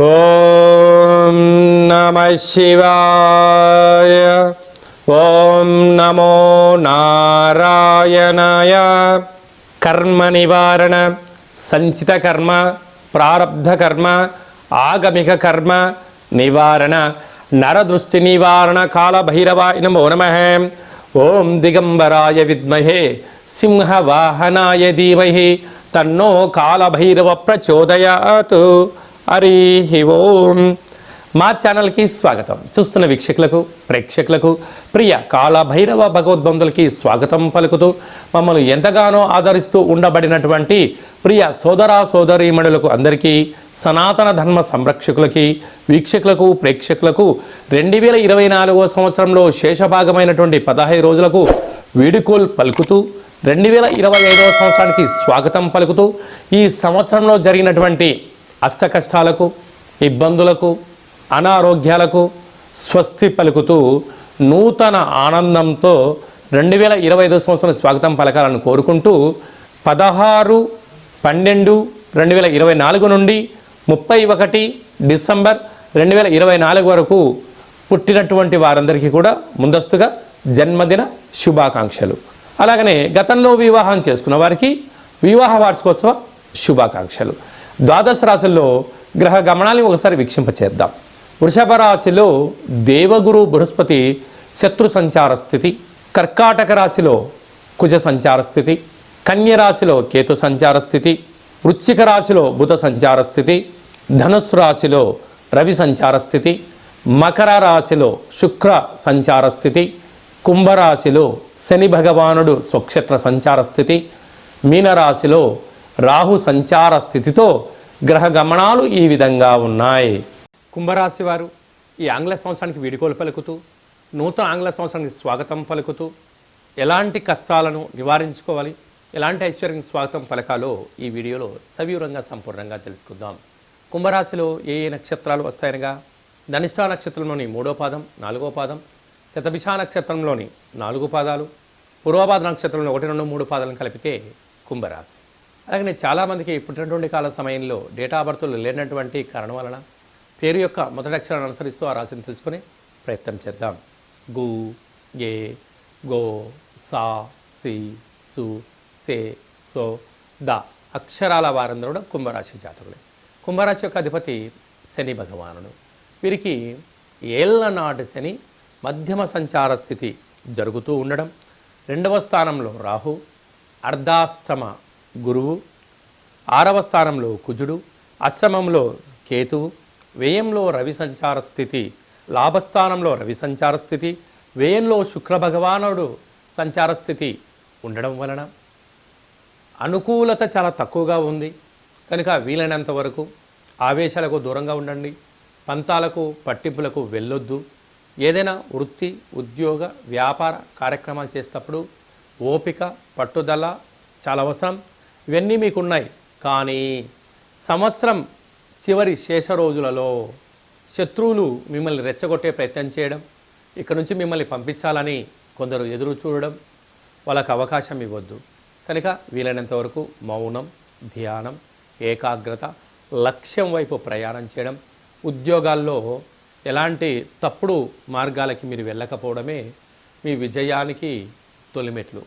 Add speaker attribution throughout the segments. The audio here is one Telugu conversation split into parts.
Speaker 1: ఓం నమః శివాయ. ఓం నమో నారాయణాయ. కర్మ నివారణ, సంచిత కర్మ, ప్రారబ్ధ కర్మ, ఆగమిక కర్మ నివారణ, నరదృష్టి నివారణ కాళభైరవాయ నమో నమః. ఓం దిగంబరాయ విద్మహే సింహవాహనాయ ధీమహి తన్నో కాళభైరవ ప్రచోదయాత్. హరి ఓం. మా ఛానల్కి స్వాగతం. చూస్తున్న వీక్షకులకు, ప్రేక్షకులకు, ప్రియ కాళభైరవ భగవద్బంధులకి స్వాగతం పలుకుతూ మమ్మల్ని ఎంతగానో ఆదరిస్తూ ఉండబడినటువంటి ప్రియ సోదరా సోదరీమణులకు అందరికీ, సనాతన ధర్మ సంరక్షకులకి, వీక్షకులకు, ప్రేక్షకులకు 2024 సంవత్సరంలో శేషభాగమైనటువంటి 15 రోజులకు వీడుకోల్ పలుకుతూ 2025 సంవత్సరానికి స్వాగతం పలుకుతూ ఈ సంవత్సరంలో జరిగినటువంటి అష్ట కష్టాలకు, ఇబ్బందులకు, అనారోగ్యాలకు స్వస్తి పలుకుతూ నూతన ఆనందంతో 2025 సంవత్సరం స్వాగతం పలకాలను కోరుకుంటూ 16/12/2024 నుండి 31 డిసెంబర్ 2024 వరకు పుట్టినటువంటి వారందరికీ కూడా ముందస్తుగా జన్మదిన శుభాకాంక్షలు. అలాగనే గతంలో వివాహం చేసుకున్న వారికి వివాహ వార్షికోత్సవ శుభాకాంక్షలు. ద్వాదశ రాశుల్లో గ్రహ గమనాన్ని ఒకసారి వీక్షింపచేద్దాం. వృషభ రాశిలో దేవగురు బృహస్పతి శత్రు సంచార స్థితి, కర్కాటక రాశిలో కుజ సంచార స్థితి, కన్య రాశిలో కేతు సంచార స్థితి, వృశ్చిక రాశిలో బుధ సంచార స్థితి, ధనుస్సు రాశిలో రవి సంచార స్థితి, మకర రాశిలో శుక్ర సంచార స్థితి, కుంభరాశిలో శని భగవానుడు స్వక్షేత్ర సంచార స్థితి, మీనరాశిలో రాహు సంచార స్థితితో గ్రహ గమనాలు ఈ విధంగా ఉన్నాయి. కుంభరాశి వారు ఈ ఆంగ్ల సంవత్సరానికి వీడుకోలు పలుకుతూ, నూతన ఆంగ్ల సంవత్సరానికి స్వాగతం పలుకుతూ ఎలాంటి కష్టాలను నివారించుకోవాలి, ఎలాంటి ఐశ్వర్యం స్వాగతం పలకాలో ఈ వీడియోలో సవివరంగా సంపూర్ణంగా తెలుసుకుందాం. కుంభరాశిలో ఏ ఏ నక్షత్రాలు వస్తాయనగా ధనిష్ఠా నక్షత్రంలోని 3వ పాదం, 4వ పాదం, శతభిష నక్షత్రంలోని 4 పాదాలు, పూర్వభాద్ర నక్షత్రంలో 1, 2, 3 పాదాలను కలిపితే కుంభరాశి. అలాగే చాలామందికి పుట్టినటువంటి కాల సమయంలో డేటా ఆఫ్ బర్త్లు లేనటువంటి కారణం వలన పేరు యొక్క మొదటి అక్షరాన్ని అనుసరిస్తూ ఆ రాశిని తెలుసుకునే ప్రయత్నం చేద్దాం. గు, గే, గో, సా, సి, సు, సే, సో, ద అక్షరాల వారందరూ కూడా కుంభరాశి జాతకులే. కుంభరాశి యొక్క అధిపతి శని భగవానుడు. వీరికి ఏళ్లనాటి శని మధ్యమ సంచార స్థితి జరుగుతూ ఉండడం, 2వ స్థానంలో రాహు, అర్ధాష్టమ గురువు, 6వ స్థానంలో కుజుడు, అష్టమంలో కేతువు, వ్యయంలో రవి సంచార స్థితి, లాభస్థానంలో రవి సంచార స్థితి, వ్యయంలో శుక్ర భగవానుడు సంచార స్థితి ఉండడం వలన అనుకూలత చాలా తక్కువగా ఉంది. కనుక వీలైనంత వరకు ఆవేశాలకు దూరంగా ఉండండి, పంతాలకు పట్టింపులకు వెళ్ళొద్దు. ఏదైనా వృత్తి, ఉద్యోగ, వ్యాపార కార్యక్రమాలు చేసేటప్పుడు ఓపిక, పట్టుదల చాలా అవసరం. ఇవన్నీ మీకున్నాయి. కానీ సంవత్సరం చివరి శేష రోజులలో శత్రువులు మిమ్మల్ని రెచ్చగొట్టే ప్రయత్నం చేయడం, ఇక్కడ నుంచి మిమ్మల్ని పంపించాలని కొందరు ఎదురు చూడడం, వాళ్ళకు అవకాశం ఇవ్వద్దు. కనుక వీలైనంత వరకు మౌనం, ధ్యానం, ఏకాగ్రత, లక్ష్యం వైపు ప్రయాణం చేయడం, ఉద్యోగాల్లో ఎలాంటి తప్పుడు మార్గాలకి మీరు వెళ్ళకపోవడమే మీ విజయానికి తొలిమెట్లు.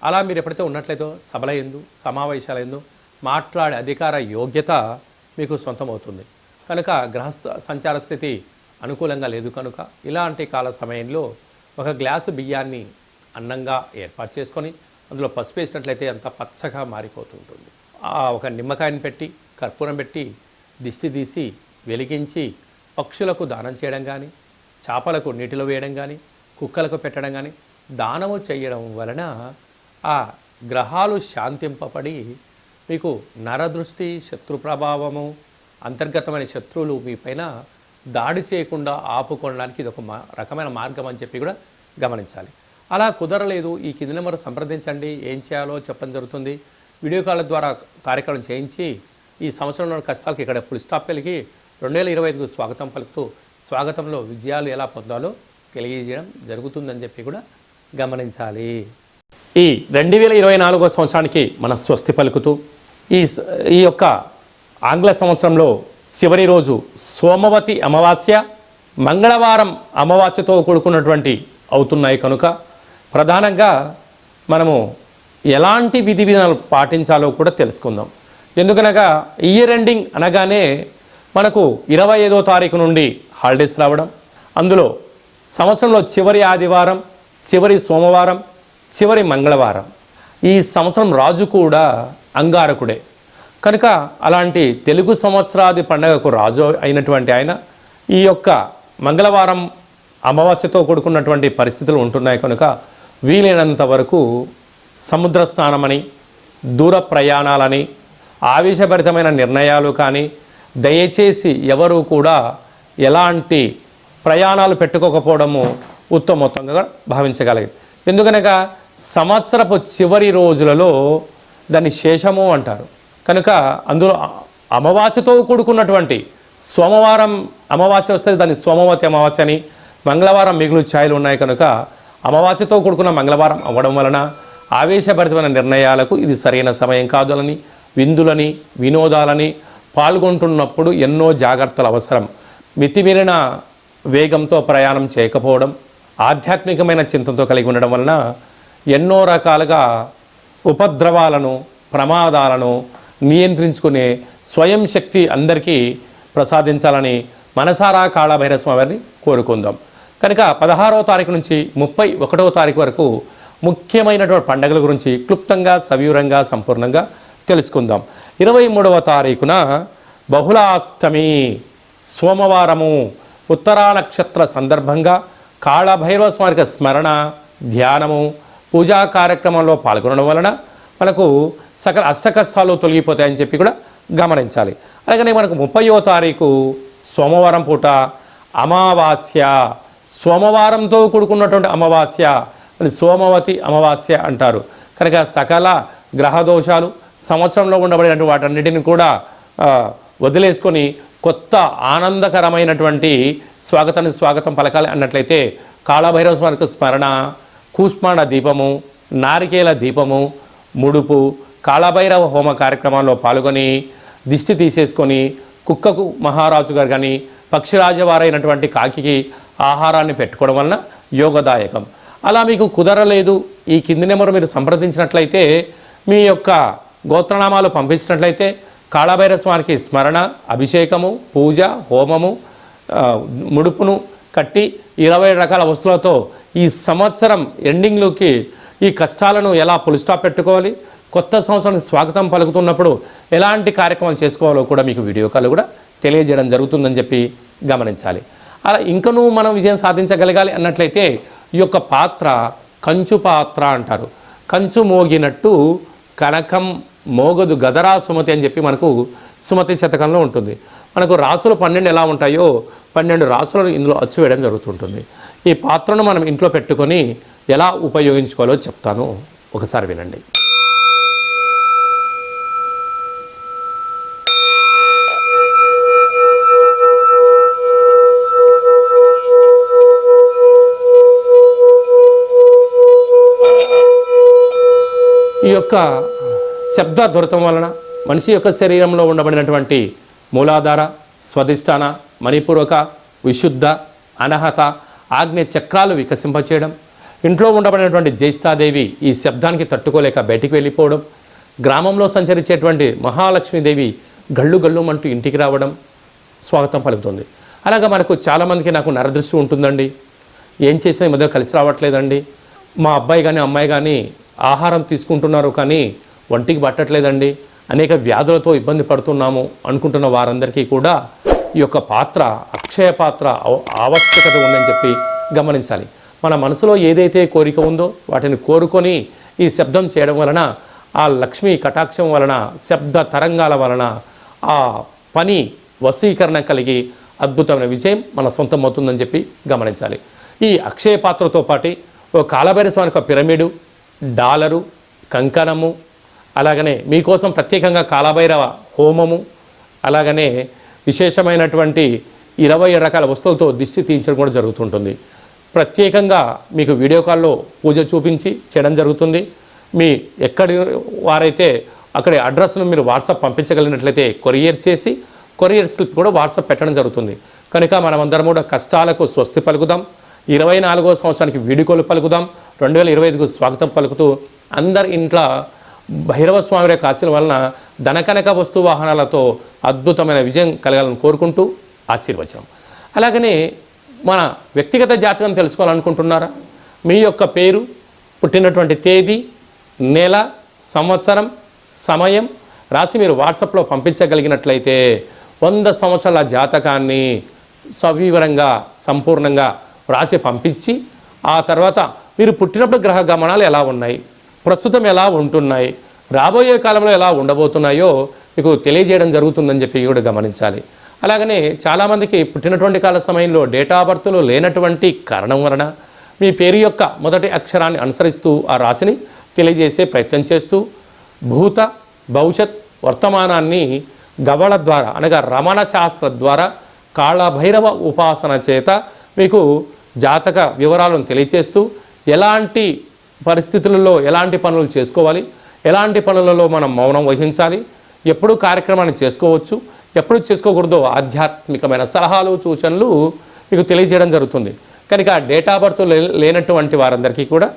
Speaker 1: అలా మీరు ఎప్పుడైతే ఉన్నట్లయితే సభల యందు, సమావేశాల యందు మాట్లాడే అధికార యోగ్యత మీకు సొంతమవుతుంది. కనుక గ్రహ సంచార స్థితి అనుకూలంగా లేదు. కనుక ఇలాంటి కాల సమయంలో ఒక గ్లాసు బియ్యాన్ని అన్నంగా ఏర్పాటు చేసుకొని అందులో పసుపు వేసినట్లయితే అంత పచ్చగా మారిపోతుంటుంది. ఒక నిమ్మకాయని పెట్టి, కర్పూరం పెట్టి, దిష్టి తీసి వెలిగించి పక్షులకు దానం చేయడం కానీ, చేపలకు నీటిలో వేయడం కానీ, కుక్కలకు పెట్టడం కానీ దానము చేయడం వలన ఆ గ్రహాలు శాంతింపబడి మీకు నరదృష్టి, శత్రు ప్రభావము, అంతర్గతమైన శత్రువులు మీ పైన దాడి చేయకుండా ఆపుకోవడానికి ఇది ఒక రకమైన మార్గం అని చెప్పి కూడా గమనించాలి. అలా కుదరలేదు, ఈ కింది నెంబర్ సంప్రదించండి, ఏం చేయాలో చెప్పడం జరుగుతుంది. వీడియో కాల్ ద్వారా కార్యక్రమం చేయించి ఈ సంవత్సరంలో కష్టాలకి ఇక్కడ ఫుల్ స్టాప్ కలిగి 2025కు స్వాగతం పలుకుతూ స్వాగతంలో విజయాలు ఎలా పొందాలో తెలియజేయడం జరుగుతుందని చెప్పి కూడా గమనించాలి. ఈ 2024 సంవత్సరానికి మన స్వస్తి పలుకుతూ ఈ యొక్క ఆంగ్ల సంవత్సరంలో చివరి రోజు సోమవతి అమావాస్య, మంగళవారం అమావాస్యతో కూడుకున్నటువంటి అవుతున్నాయి కనుక ప్రధానంగా మనము ఎలాంటి విధి విధానాలు పాటించాలో కూడా తెలుసుకుందాం. ఎందుకనగా ఇయర్ ఎండింగ్ అనగానే మనకు 25వ తారీఖు నుండి హాలిడేస్ రావడం, అందులో సంవత్సరంలో చివరి ఆదివారం, చివరి సోమవారం, చివరి మంగళవారం. ఈ సంవత్సరం రాజు కూడా అంగారకుడే కనుక అలాంటి తెలుగు సంవత్సరాది పండగకు రాజు అయినటువంటి ఆయన ఈ యొక్క మంగళవారం అమావాస్యతో కూడుకున్నటువంటి పరిస్థితులు ఉంటున్నాయి కనుక వీలైనంత వరకు సముద్ర స్నానమని, దూర ప్రయాణాలని, ఆవేశభరితమైన నిర్ణయాలు కానీ దయచేసి ఎవరు కూడా ఎలాంటి ప్రయాణాలు పెట్టుకోకపోవడము ఉత్తమోత్తంగా భావించగలిగింది. ఎందుకనగా సంవత్సరపు చివరి రోజులలో దాన్ని శేషము అంటారు కనుక అందులో అమావాస్యతో కూడుకున్నటువంటి సోమవారం అమావాస్య వస్తే దాన్ని సోమవతి అమావాస్య అని, మంగళవారం మిగులు ఛాయలు ఉన్నాయి కనుక అమావాస్యతో కూడుకున్న మంగళవారం అవ్వడం వలన ఆవేశభరితమైన నిర్ణయాలకు ఇది సరైన సమయం కాదులని, విందులని, వినోదాలని పాల్గొంటున్నప్పుడు ఎన్నో జాగ్రత్తలు అవసరం. మితిమీరిన వేగంతో ప్రయాణం చేయకపోవడం, ఆధ్యాత్మికమైన చింతనతో కలిగి ఉండడం వలన ఎన్నో రకాలుగా ఉపద్రవాలను, ప్రమాదాలను నియంత్రించుకునే స్వయం శక్తి అందరికీ ప్రసాదించాలని మనసారా కాళభైరవ వారిని కోరుకుందాం. కనుక 16వ తారీఖు నుంచి 31వ తారీఖు వరకు ముఖ్యమైనటువంటి పండుగల గురించి క్లుప్తంగా, సవివరంగా, సంపూర్ణంగా తెలుసుకుందాం. 23వ తారీఖున బహుళాష్టమి సోమవారము ఉత్తరా నక్షత్ర సందర్భంగా కాళభైరవ స్వామికి స్మరణ, ధ్యానము, పూజా కార్యక్రమంలో పాల్గొనడం వలన మనకు సకల అష్టకష్టాలు తొలగిపోతాయని చెప్పి కూడా గమనించాలి. అలాగనే మనకు 30వ తారీఖు సోమవారం పూట అమావాస్య, సోమవారంతో కూడుకున్నటువంటి అమావాస్య, సోమవతి అమావాస్య అంటారు కనుక సకల గ్రహ దోషాలు సంవత్సరంలో ఉండబడినటువంటి వాటన్నిటిని కూడా వదిలేసుకొని కొత్త ఆనందకరమైనటువంటి స్వాగతం పలకాలి అన్నట్లయితే కాళభైరవ స్వామికి స్మరణ, కూష్మాండ దీపము, నారికేల దీపము, ముడుపు, కాళభైరవ హోమ కార్యక్రమాల్లో పాల్గొని దిష్టి తీసేసుకొని కుక్కకు మహారాజు గారు కానీ పక్షిరాజవారైనటువంటి కాకికి ఆహారాన్ని పెట్టుకోవడం వలన యోగదాయకం. అలా మీకు కుదరలేదు, ఈ కింది నెంబర్ మీరు సంప్రదించినట్లయితే మీ యొక్క గోత్రనామాలు పంపించినట్లయితే కాళభైరవ స్వామికి స్మరణ, అభిషేకము, పూజ, హోమము, ముడుపును కట్టి 20 రకాల వస్తువులతో ఈ సంవత్సరం ఎండింగ్లోకి ఈ కష్టాలను ఎలా పులిస్టాప్ పెట్టుకోవాలి, కొత్త సంవత్సరానికి స్వాగతం పలుకుతున్నప్పుడు ఎలాంటి కార్యక్రమాలు చేసుకోవాలో కూడా మీకు వీడియో కాల్ కూడా తెలియజేయడం జరుగుతుందని చెప్పి గమనించాలి. అలా ఇంకనూ మనం విజయం సాధించగలగాలి అన్నట్లయితే ఈ యొక్క పాత్ర కంచు పాత్ర అంటారు. కంచు మోగినట్టు కనకం మోగదు గదరా సుమతి అని చెప్పి మనకు సుమతి శతకంలో ఉంటుంది. మనకు రాసులు 12 ఎలా ఉంటాయో 12 రాసులను ఇందులో అచ్చు వేయడం జరుగుతుంటుంది. ఈ పాత్రను మనం ఇంట్లో పెట్టుకొని ఎలా ఉపయోగించుకోవాలో చెప్తాను, ఒకసారి వినండి. ఈ యొక్క శబ్ద దొరకడం వలన మనిషి యొక్క శరీరంలో ఉండబడినటువంటి మూలాధార, స్వధిష్టాన, మణిపూర్వక, విశుద్ధ, అనహత, ఆగ్నేయ చక్రాలు వికసింపచేయడం, ఇంట్లో ఉండబడినటువంటి జ్యేష్ఠాదేవి ఈ శబ్దానికి తట్టుకోలేక బయటికి వెళ్ళిపోవడం, గ్రామంలో సంచరించేటువంటి మహాలక్ష్మీదేవి గళ్ళు గళ్ళుమంటూ ఇంటికి రావడం స్వాగతం పలుకుతుంది. అలాగా మనకు చాలామందికి నాకు నరదృష్టి ఉంటుందండి, ఏం చేసినా ఈ మధ్య కలిసి రావట్లేదండి, మా అబ్బాయి కానీ అమ్మాయి కానీ ఆహారం తీసుకుంటున్నారు కానీ ఒంటికి పట్టట్లేదండి, అనేక వ్యాధులతో ఇబ్బంది పడుతున్నాము అనుకుంటున్న వారందరికీ కూడా ఈ యొక్క పాత్ర, అక్షయ పాత్ర ఆవశ్యకత ఉందని చెప్పి గమనించాలి. మన మనసులో ఏదైతే కోరిక ఉందో వాటిని కోరుకొని ఈ శబ్దం చేయడం వలన, ఆ లక్ష్మీ కటాక్షం వలన, శబ్ద తరంగాల వలన ఆ పని వశీకరణ కలిగి అద్భుతమైన విజయం మన సొంతం అవుతుందని చెప్పి గమనించాలి. ఈ అక్షయ పాత్రతో పాటు ఓ కాళభైరవ స్వామి యొక్క పిరమిడు, డాలరు, కంకణము, అలాగనే మీకోసం ప్రత్యేకంగా కాళభైరవ హోమము, అలాగనే విశేషమైనటువంటి 20 రకాల వస్తువులతో దిష్టి తీయించడం కూడా జరుగుతుంటుంది. ప్రత్యేకంగా మీకు వీడియో కాల్లో పూజ చూపించి చేయడం జరుగుతుంది. మీ ఎక్కడి వారైతే అక్కడి అడ్రస్ను మీరు వాట్సాప్ పంపించగలిగినట్లయితే కొరియర్ చేసి కొరియర్ స్లిప్ కూడా వాట్సాప్ పెట్టడం జరుగుతుంది. కనుక మనమందరం కూడా కష్టాలకు స్వస్తి పలుకుదాం. 24వ సంవత్సరానికి వీడుకోలు పలుకుదాం. 2025కు స్వాగతం పలుకుతూ అందరి ఇంట్లో భైరవ స్వామి యొక్క ఆశీర్వాదం వలన ధనకనక వస్తు వాహనాలతో అద్భుతమైన విజయం కలగాలని కోరుకుంటూ ఆశీర్వచనం. అలాగనే మన వ్యక్తిగత జాతకం తెలుసుకోవాలనుకుంటున్నారా? మీ యొక్క పేరు, పుట్టినటువంటి తేదీ, నెల, సంవత్సరం, సమయం రాసి మీరు వాట్సాప్లో పంపించగలిగినట్లయితే 100 సంవత్సరాల జాతకాన్ని సవివరంగా సంపూర్ణంగా రాసి పంపించి ఆ తర్వాత మీరు పుట్టినప్పుడు గ్రహ గమనాలు ఎలా ఉన్నాయి, ప్రస్తుతం ఎలా ఉంటున్నాయి, రాబోయే కాలంలో ఎలా ఉండబోతున్నాయో మీకు తెలియజేయడం జరుగుతుందని చెప్పి కూడా గమనించాలి. అలాగనే చాలామందికి పుట్టినటువంటి కాల సమయంలో డేటా ఆఫ్ బర్త్లు లేనటువంటి కారణం వలన మీ పేరు యొక్క మొదటి అక్షరాన్ని అనుసరిస్తూ ఆ రాశిని తెలియజేసే ప్రయత్నం చేస్తూ భూత భవిష్యత్ వర్తమానాన్ని గవళ ద్వారా అనగా రమణ శాస్త్ర ద్వారా కాళభైరవ ఉపాసన చేత మీకు జాతక వివరాలను తెలియచేస్తూ ఎలాంటి పరిస్థితులలో ఎలాంటి పనులు చేసుకోవాలి, ఎలాంటి పనులలో మనం మౌనం వహించాలి, ఎప్పుడు కార్యక్రమాన్ని చేసుకోవచ్చు, ఎప్పుడు చేసుకోకూడదో ఆధ్యాత్మికమైన సలహాలు సూచనలు మీకు తెలియజేయడం జరుగుతుంది. కనుక డేటా ఆఫ్ బర్త్ లేనటువంటి వారందరికీ కూడా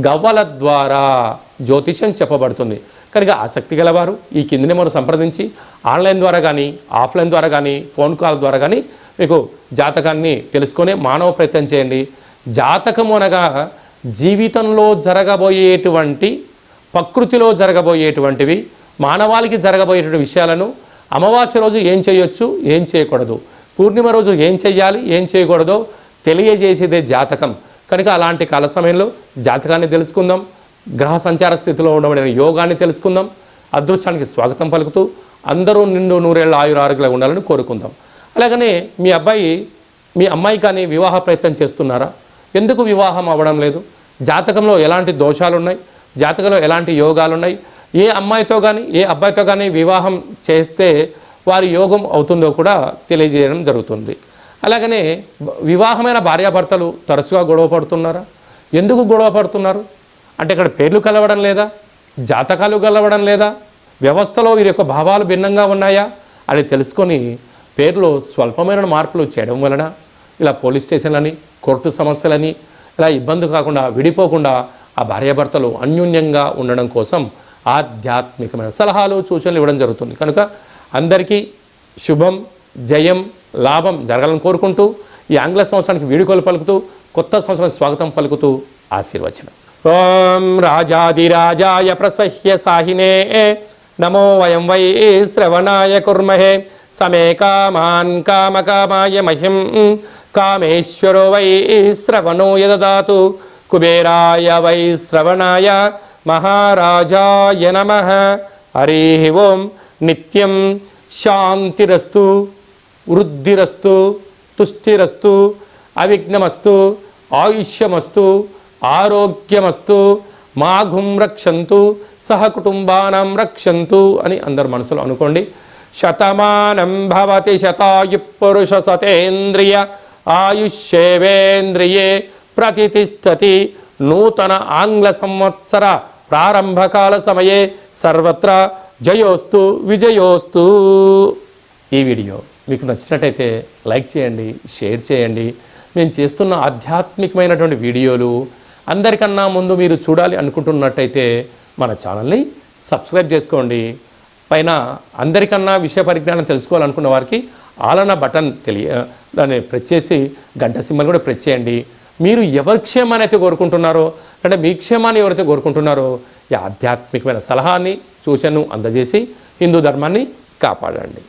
Speaker 1: గవ్వల ద్వారా జ్యోతిషం చెప్పబడుతుంది. కనుక ఆసక్తి గలవారు ఈ కింది నెంబర్ను సంప్రదించి ఆన్లైన్ ద్వారా కానీ ఆఫ్లైన్ ద్వారా కానీ ఫోన్ కాల్ ద్వారా కానీ మీకు జాతకాన్ని తెలుసుకొని మానవ ప్రయత్నం చేయండి. జాతకం అనగా జీవితంలో జరగబోయేటువంటి ప్రకృతిలో జరగబోయేటువంటివి మానవాళికి జరగబోయేటువంటి విషయాలను అమావాస్య రోజు ఏం చేయొచ్చు, ఏం చేయకూడదు, పూర్ణిమ రోజు ఏం చేయాలి, ఏం చేయకూడదో తెలియజేసేదే జాతకం. కనుక అలాంటి కాల సమయంలో జాతకాన్ని తెలుసుకుందాం. గ్రహ సంచార స్థితిలో ఉండబడిన యోగాన్ని తెలుసుకుందాం. అదృష్టానికి స్వాగతం పలుకుతూ అందరూ నిండు నూరేళ్ల ఆయుర ఆరోగ్యంగా ఉండాలని కోరుకుందాం. అలాగనే మీ అమ్మాయి కానీ వివాహ ప్రయత్నం చేస్తున్నారా? ఎందుకు వివాహం అవ్వడం లేదు? జాతకంలో ఎలాంటి దోషాలు ఉన్నాయి, జాతకంలో ఎలాంటి యోగాలు ఉన్నాయి, ఏ అమ్మాయితో కానీ ఏ అబ్బాయితో కానీ వివాహం చేస్తే వారి యోగం అవుతుందో కూడా తెలియజేయడం జరుగుతుంది. అలాగనే వివాహమైన భార్యాభర్తలు తరచుగా గొడవ పడుతున్నారా? ఎందుకు గొడవ పడుతున్నారు అంటే ఇక్కడ పేర్లు కలవడం లేదా, జాతకాలు కలవడం లేదా, వ్యవస్థలో వీరి యొక్క భావాలు భిన్నంగా ఉన్నాయా అని తెలుసుకొని పేర్లో స్వల్పమైన మార్పులు చేయడం వలన ఇలా పోలీస్ స్టేషన్లని కోర్టు సమస్యలని ఇలా ఇబ్బంది కాకుండా విడిపోకుండా ఆ భార్యాభర్తలు అన్యోన్యంగా ఉండడం కోసం ఆధ్యాత్మికమైన సలహాలు సూచనలు ఇవ్వడం జరుగుతుంది. కనుక అందరికీ శుభం, జయం, లాభం జరగాలని కోరుకుంటూ ఈ ఆంగ్ల సంవత్సరానికి వీడుకోలు పలుకుతూ కొత్త సంవత్సరానికి స్వాగతం పలుకుతూ ఆశీర్వచనం. ఓం రాజాదిరాజాయ ప్రసహ్య సాహినే నమో వయం వై శ్రవణాయ కుర్మహే సమే కామాన్ కామకామాయ మహిం కామేశ్వరో వై శ్రవణో యదదాతు కుబేరాయ వై శ్రవణాయ మహారాజాయ నమః. హరి ఓం. నిత్యం శాంతిరస్తు, వృద్ధిరస్తు, తుష్టిరస్తు, అవిఘ్నమస్తు, ఆయుష్యమస్తు, ఆరోగ్యమస్తు, మాఘుం రక్షంతు, సహకుటుంబానం రక్షంతు అని అందరు మనసులో అనుకోండి. శతమానం భవతి శతాయు పురుష సతేంద్రియ ఆయుష్యేవేంద్రియే ప్రతిష్టతి. నూతన ఆంగ్ల సంవత్సర ప్రారంభకాల సమయే సర్వత్ర జయోస్తు విజయోస్తు. ఈ వీడియో మీకు నచ్చినట్టయితే లైక్ చేయండి, షేర్ చేయండి. మేము చేస్తున్న ఆధ్యాత్మికమైనటువంటి వీడియోలు అందరికన్నా ముందు మీరు చూడాలి అనుకుంటున్నట్టయితే మన ఛానల్ని సబ్స్క్రైబ్ చేసుకోండి. పైన అందరికన్నా విషయ పరిజ్ఞానం తెలుసుకోవాలనుకున్న వారికి ఆలన బటన్ దాన్ని ప్రెస్ చేసి గంట సింబల్ కూడా ప్రెస్ చేయండి. మీరు ఎవరి క్షేమాన్ని అయితే కోరుకుంటున్నారో అంటే మీ క్షేమాన్ని ఎవరైతే కోరుకుంటున్నారో ఈ ఆధ్యాత్మికమైన సలహాన్ని సూచనను అందజేసి హిందూ ధర్మాన్ని కాపాడండి.